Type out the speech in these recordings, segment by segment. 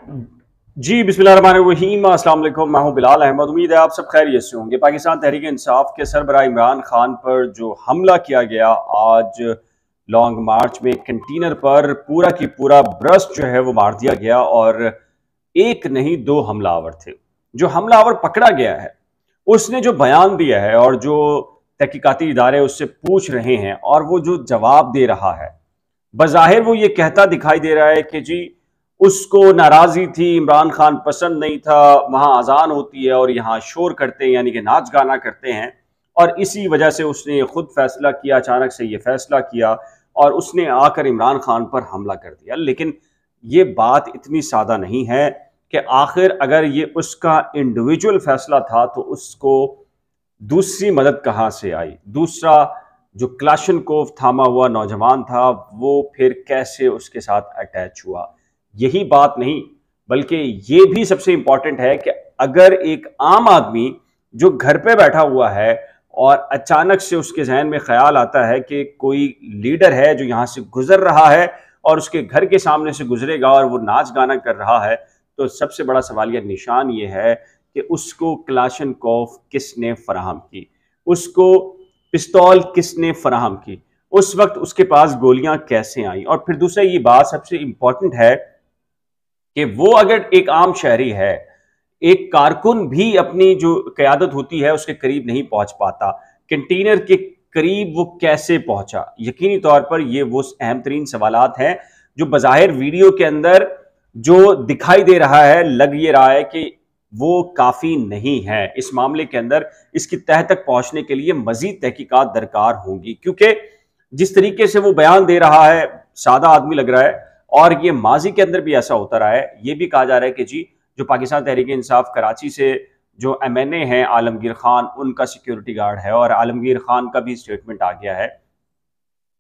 जी बिस्मिल्लाहिर्रहमानिर्रहीम, अस्सलाम वालेकुम। मैं हूं बिलाल अहमद। उम्मीद है आप सब खैरियत से होंगे। पाकिस्तान तहरीक इंसाफ के सरबराह इमरान खान पर जो हमला किया गया आज लॉन्ग मार्च में कंटेनर पर, पूरा की पूरा ब्रस्ट जो है वो मार दिया गया और एक नहीं दो हमलावर थे। जो हमलावर पकड़ा गया है उसने जो बयान दिया है और जो तहकीकाती इदारे उससे पूछ रहे हैं और वो जो जवाब दे रहा है, बज़ाहिर वो ये कहता दिखाई दे रहा है कि जी उसको नाराजगी थी, इमरान खान पसंद नहीं था, वहां अजान होती है और यहाँ शोर करते हैं, यानी कि नाच गाना करते हैं, और इसी वजह से उसने खुद फैसला किया, अचानक से ये फैसला किया और उसने आकर इमरान खान पर हमला कर दिया। लेकिन ये बात इतनी सादा नहीं है कि आखिर अगर ये उसका इंडिविजुअल फैसला था तो उसको दूसरी मदद कहां से आई? दूसरा जो क्लाशनकोव थामा हुआ नौजवान था वो फिर कैसे उसके साथ अटैच हुआ? यही बात नहीं, बल्कि ये भी सबसे इंपॉर्टेंट है कि अगर एक आम आदमी जो घर पे बैठा हुआ है और अचानक से उसके जहन में ख्याल आता है कि कोई लीडर है जो यहाँ से गुजर रहा है और उसके घर के सामने से गुजरेगा और वो नाच गाना कर रहा है, तो सबसे बड़ा सवालिया निशान ये है कि उसको क्लाशनकोव किसने फराहम की, उसको पिस्तौल किसने फराहम की, उस वक्त उसके पास गोलियां कैसे आई। और फिर दूसरा ये बात सबसे इंपॉर्टेंट है कि वो अगर एक आम शहरी है, एक कारकुन भी अपनी जो क़यादत होती है उसके करीब नहीं पहुंच पाता, कंटेनर के करीब वो कैसे पहुंचा? यकीनी तौर पर ये वो अहम तरीन सवालात हैं जो बज़ाहिर वीडियो के अंदर जो दिखाई दे रहा है, लग ये रहा है कि वो काफ़ी नहीं है। इस मामले के अंदर इसकी तह तक पहुंचने के लिए मज़ीद तहकीकात दरकार होंगी, क्योंकि जिस तरीके से वो बयान दे रहा है सादा आदमी लग रहा है, और ये माजी के अंदर भी ऐसा होता रहा है। ये भी कहा जा रहा है कि जी जो पाकिस्तान तहरीक इंसाफ कराची से जो एमएनए हैं आलमगीर खान, उनका सिक्योरिटी गार्ड है और आलमगीर खान का भी स्टेटमेंट आ गया है।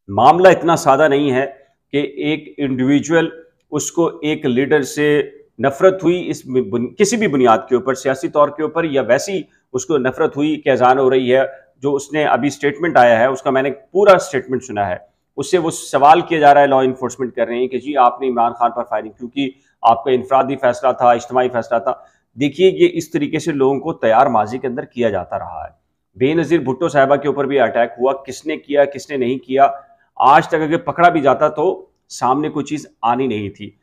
मामला इतना सादा नहीं है कि एक इंडिविजुअल उसको एक लीडर से नफरत हुई, इस किसी भी बुनियाद के ऊपर, सियासी तौर के ऊपर या वैसी उसको नफरत हुई कि अजान हो रही है। जो उसने अभी स्टेटमेंट आया है उसका मैंने पूरा स्टेटमेंट सुना है, उससे वो सवाल किया जा रहा है, लॉ इन्फोर्समेंट कर रहे हैं कि जी आपने इमरान खान पर फायरिंग क्यों की, आपका इनफरादी फैसला था, इज्तिमाई फैसला था। देखिए ये इस तरीके से लोगों को तैयार माजी के अंदर किया जाता रहा है। बेनज़ीर भुट्टो साहिबा के ऊपर भी अटैक हुआ, किसने किया किसने नहीं किया, आज तक अगर पकड़ा भी जाता तो सामने कोई चीज आनी नहीं थी।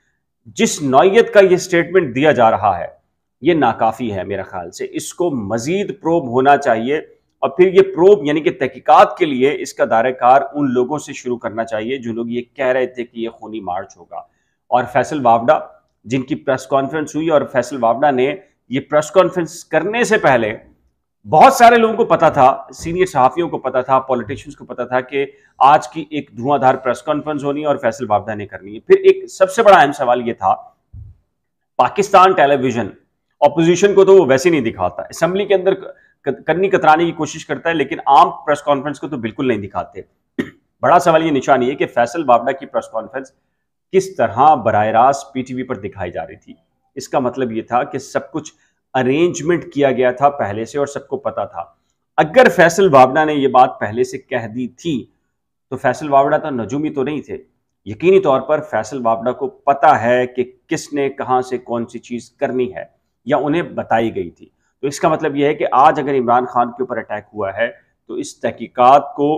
जिस नौयत का ये स्टेटमेंट दिया जा रहा है ये नाकाफी है मेरे ख्याल से, इसको मजीद प्रोब होना चाहिए और फिर ये प्रोब यानी कि तहकीकात के लिए इसका दायरेकार उन लोगों से शुरू करना चाहिए जो लोग ये कह रहे थे कि ये खूनी मार्च होगा। और फैसल वावडा जिनकी प्रेस कॉन्फ्रेंस हुई, और फैसल वावडा ने ये प्रेस कॉन्फ्रेंस करने से पहले बहुत सारे लोगों को पता था, सीनियर सहाफियों को पता था, पॉलिटिशियंस को पता था कि आज की एक धुआंधार प्रेस कॉन्फ्रेंस होनी है और फैसल वावडा ने करनी है। फिर एक सबसे बड़ा अहम सवाल यह था, पाकिस्तान टेलीविजन ऑपोजिशन को तो वो वैसे नहीं दिखाता, असेंबली के अंदर करनी कतराने की कोशिश करता है, लेकिन आम प्रेस कॉन्फ्रेंस को तो बिल्कुल नहीं दिखाते। बड़ा सवाल ये निशान ये है कि फैसल वावडा की प्रेस कॉन्फ्रेंस किस तरह बराह रास्त पीटीवी पर दिखाई जा रही थी। इसका मतलब यह था कि सब कुछ अरेंजमेंट किया गया था पहले से और सबको पता था। अगर फैसल वावडा ने यह बात पहले से कह दी थी तो फैसल वावडा तो नजूमी तो नहीं थे। यकीनी तौर पर फैसल वावडा को पता है कि किसने कहां से कौन सी चीज करनी है या उन्हें बताई गई थी। तो इसका मतलब यह है कि आज अगर इमरान खान के ऊपर अटैक हुआ है तो इस तहकीकात को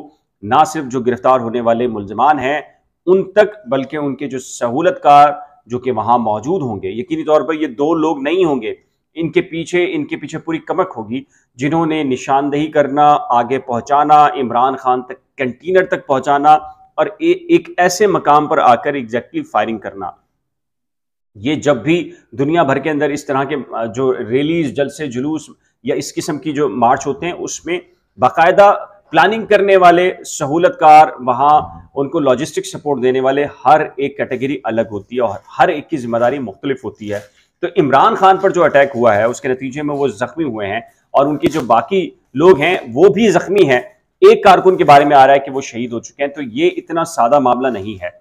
ना सिर्फ जो गिरफ्तार होने वाले मुलजमान हैं उन तक, बल्कि उनके जो सहूलतकार जो कि वहां मौजूद होंगे, यकीनी तौर पर ये दो लोग नहीं होंगे, इनके पीछे पूरी कमक होगी जिन्होंने निशानदेही करना, आगे पहुंचाना, इमरान खान तक, कंटेनर तक पहुंचाना और एक ऐसे मकाम पर आकर एग्जैक्टली फायरिंग करना। ये जब भी दुनिया भर के अंदर इस तरह के जो रैलीज, जलसे जुलूस या इस किस्म की जो मार्च होते हैं उसमें बाकायदा प्लानिंग करने वाले, सहूलतकार, वहां उनको लॉजिस्टिक सपोर्ट देने वाले, हर एक कैटेगरी अलग होती है और हर एक की जिम्मेदारी मुख्तलिफ होती है। तो इमरान खान पर जो अटैक हुआ है उसके नतीजे में वो जख्मी हुए हैं और उनके जो बाकी लोग हैं वो भी जख्मी हैं। एक कारकुन के बारे में आ रहा है कि वो शहीद हो चुके हैं। तो ये इतना सादा मामला नहीं है।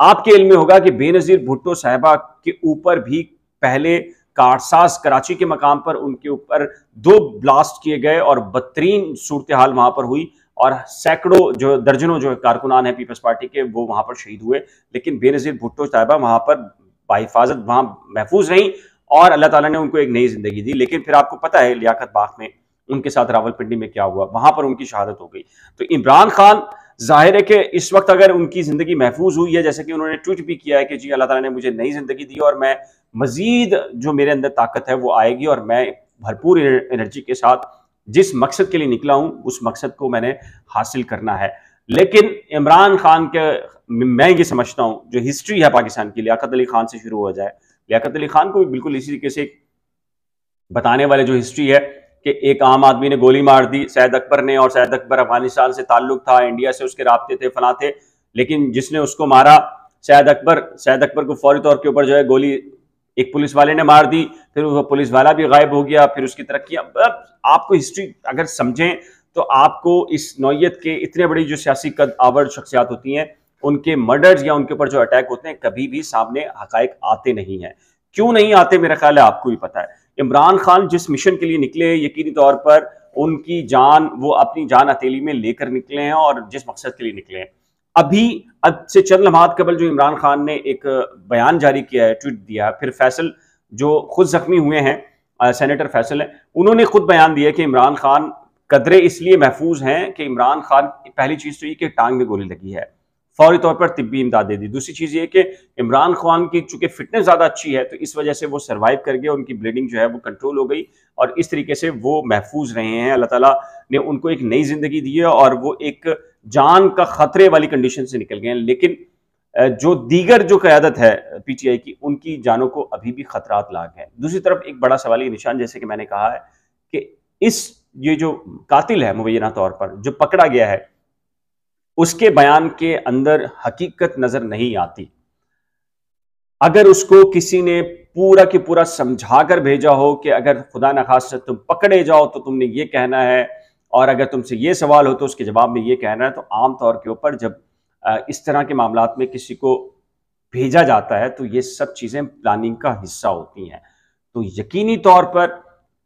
आपके इल्म में होगा कि बेनजीर भुट्टो साहिबा के ऊपर भी पहले कारसाज कराची के मकाम पर उनके ऊपर 2 ब्लास्ट किए गए और बदतरीन सूरत हाल वहां पर हुई और सैकड़ों जो दर्जनों जो कारकुनान है पीपल्स पार्टी के वो वहां पर शहीद हुए। लेकिन बेनजीर भुट्टो साहिबा वहां पर बाहिफाजत वहाँ महफूज रहीं और अल्लाह ताला ने उनको एक नई ज़िंदगी दी। लेकिन फिर आपको पता है लियाकत बाग में उनके साथ रावलपिंडी में क्या हुआ, वहाँ पर उनकी शहादत हो गई। तो इमरान खान ज़ाहिर है कि इस वक्त अगर उनकी ज़िंदगी महफूज हुई है, जैसे कि उन्होंने ट्वीट भी किया है कि जी अल्लाह ताला ने मुझे नई ज़िंदगी दी और मैं मज़ीद जो मेरे अंदर ताकत है वो आएगी और मैं भरपूर एनर्जी के साथ जिस मकसद के लिए निकला हूँ उस मकसद को मैंने हासिल करना है। लेकिन इमरान खान के मैं ये समझता हूँ जो हिस्ट्री है पाकिस्तान की, लियाकत अली खान से शुरू हो जाए, लियाकत अली खान को भी बिल्कुल इसी तरीके से बताने वाले जो हिस्ट्री है कि एक आम आदमी ने गोली मार दी सैयद अकबर ने, और सैयद अकबर अफगानिस्तान से ताल्लुक था, इंडिया से उसके राब्ते थे, फला थे, लेकिन जिसने उसको मारा सैयद अकबर को फौरी तौर के ऊपर जो है गोली एक पुलिस वाले ने मार दी, फिर वो पुलिस वाला भी गायब हो गया, फिर उसकी तरक्की। आपको हिस्ट्री अगर समझें तो आपको इस नौयत के इतने बड़ी जो सियासी कद आवर शख्सियात होती हैं उनके मर्डर्स या उनके ऊपर जो अटैक होते हैं कभी भी सामने हकायक आते नहीं हैं। क्यों नहीं आते मेरा ख्याल है आपको भी पता है। इमरान खान जिस मिशन के लिए निकले यकीनी तौर पर उनकी जान वो अपनी जान हथेली में लेकर निकले हैं और जिस मकसद के लिए निकले हैं। अभी अब से चंद लम्हात कबल जो इमरान खान ने एक बयान जारी किया है, ट्वीट दिया, फिर फैसल जो खुद जख्मी हुए हैं सेनेटर फैसल हैं, उन्होंने खुद बयान दिया कि इमरान खान कदरे इसलिए महफूज हैं कि इमरान खान पहली चीज तो ये कि टांग में गोली लगी है, फौरी तौर पर तिब्बी इमदाद दे दी। दूसरी चीज ये कि इमरान खान की चूंकि फिटनेस ज्यादा अच्छी है तो इस वजह से वो सर्वाइव कर गए, उनकी ब्लीडिंग जो है वो कंट्रोल हो गई और इस तरीके से वो महफूज रहे हैं। अल्लाह ताला ने उनको एक नई जिंदगी दी है और वो एक जान का खतरे वाली कंडीशन से निकल गए हैं। लेकिन जो दीगर जो क़यादत है पीटीआई की, उनकी जानों को अभी भी खतरात लाग हैं। दूसरी तरफ एक बड़ा सवाली निशान, जैसे कि मैंने कहा है कि ये जो कातिल है मुबैना तौर पर जो पकड़ा गया है उसके बयान के अंदर हकीकत नजर नहीं आती। अगर उसको किसी ने पूरा की पूरा समझा कर भेजा हो कि अगर खुदा न खास्ता तुम पकड़े जाओ तो तुमने ये कहना है और अगर तुमसे ये सवाल हो तो उसके जवाब में ये कहना है, तो आम तौर के ऊपर जब इस तरह के मामलात में किसी को भेजा जाता है तो ये सब चीज़ें प्लानिंग का हिस्सा होती हैं। तो यकीनी तौर पर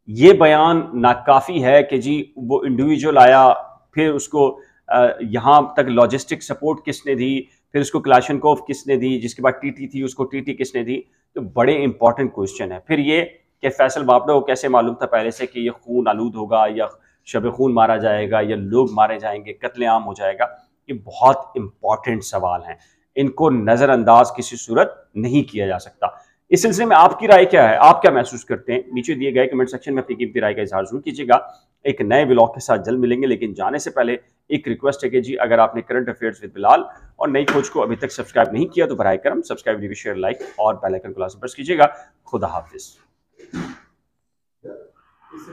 यह बयान नाकाफ़ी है कि जी वो इंडिविजुअल आया, फिर उसको यहाँ तक लॉजिस्टिक सपोर्ट किसने दी, फिर उसको क्लाशनकोव किसने दी, जिसके बाद टीटी थी उसको टीटी किसने दी, तो बड़े इंपॉर्टेंट क्वेश्चन है। फिर ये कि फैसल बाबड़ा को कैसे मालूम था पहले से कि ये खून आलूद होगा या शब खून मारा जाएगा या लोग मारे जाएंगे, कत्लेआम हो जाएगा, ये बहुत इंपॉर्टेंट सवाल हैं, इनको नज़रअंदाज किसी सूरत नहीं किया जा सकता। इस सिलसिले में आपकी राय क्या है, आप क्या महसूस करते हैं? नीचे दिए गए कमेंट सेक्शन में अपनी कीमती राय का इजहार जरूर कीजिएगा। एक नए व्लॉग के साथ जल्द मिलेंगे, लेकिन जाने से पहले एक रिक्वेस्ट है कि जी अगर आपने करंट अफेयर्स विद बिलाल और नई खोज को अभी तक सब्सक्राइब नहीं किया तो बराए करम सब्सक्राइब, शेयर, लाइक और बेल आइकन को लाजमी प्रेस कीजिएगा। खुदा हाफिज।